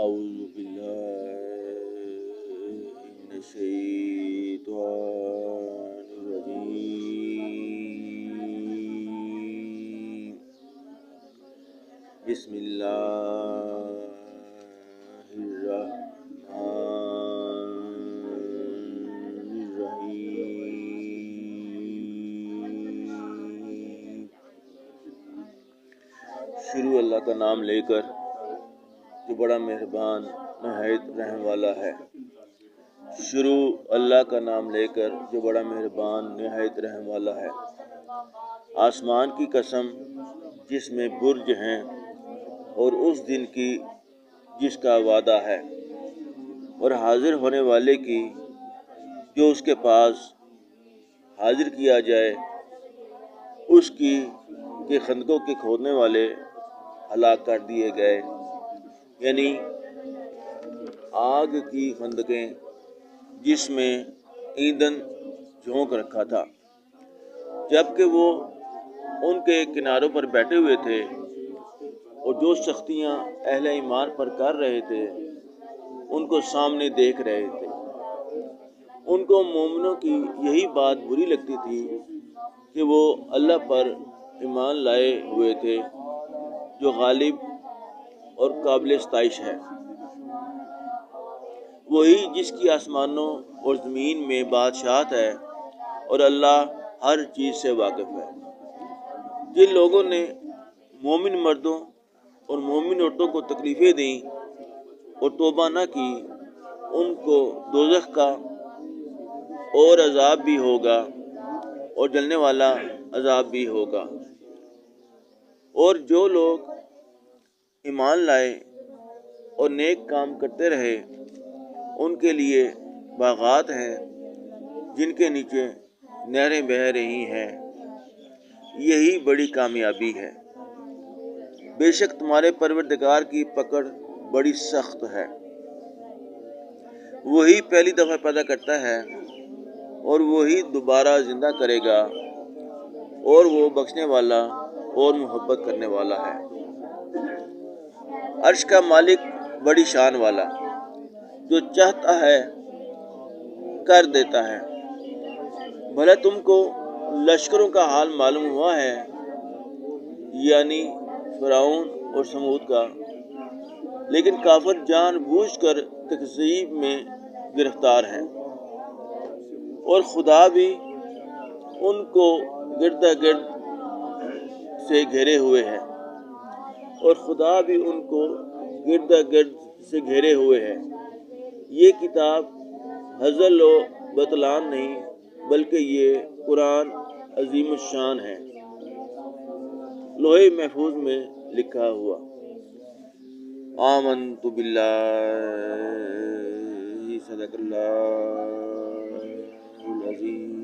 أعوذ بالله من الشيطان الرجيم. بسم الله الرحمن الرحيم. شروع اللہ کا نام لے کر جو بڑا مہربان نہایت رحم والا ہے. شروع اللہ کا نام لے کر جو بڑا مہربان نہایت رحم والا ہے. آسمان کی قسم جس میں برج ہیں اور اس دن کی جس کا وعدہ ہے، اور حاضر ہونے والے کی جو اس کے پاس حاضر کیا جائے، اس کی کہ خندقوں کے کھودنے والے ہلاک کر دیے گئے، یعنی آگ کی خندقیں جس میں ایندھن جھونک رکھا تھا. جبکہ وہ ان کے کناروں پر بیٹھے ہوئے تھے اور جو سختیاں اہل ایمان پر کر رہے تھے ان کو سامنے دیکھ رہے تھے. ان کو مومنوں کی یہی بات بری لگتی تھی کہ وہ اللہ پر ایمان لائے ہوئے تھے جو غالب اور قابل ستائش ہے، وہی جس کی آسمانوں اور زمین میں بادشاہت ہے، اور اللہ ہر چیز سے واقف ہے. جن لوگوں نے مومن مردوں اور مومن عورتوں کو تکلیفیں دیں اور توبہ نہ کی، ان کو دوزخ کا اور عذاب بھی ہوگا اور جلنے والا عذاب بھی ہوگا. اور جو لوگ ایمان لائے اور نیک کام کرتے رہے ان کے لیے باغات ہیں جن کے نیچے نہریں بہہ رہی ہیں. یہی بڑی کامیابی ہے. بے شک تمہارے پروردگار کی پکڑ بڑی سخت ہے. وہی پہلی دفعہ پیدا کرتا ہے اور وہی دوبارہ زندہ کرے گا، اور وہ بخشنے والا اور محبت کرنے والا ہے. عرش کا مالک بڑی شان والا، جو چاہتا ہے کر دیتا ہے. بھلا تم کو لشکروں کا حال معلوم ہوا ہے، یعنی فرعون اور سمود کا، لیکن کافر جان بوجھ کر تکذیب میں گرفتار ہیں، اور خدا بھی ان کو گردا گرد سے گھیرے ہوئے ہے، یہ کتاب ہزل و بطلان نہیں، بلکہ یہ قرآن عظیم الشان ہے، لوح محفوظ میں لکھا ہوا. آمنت باللہ، صدق اللہ العظیم.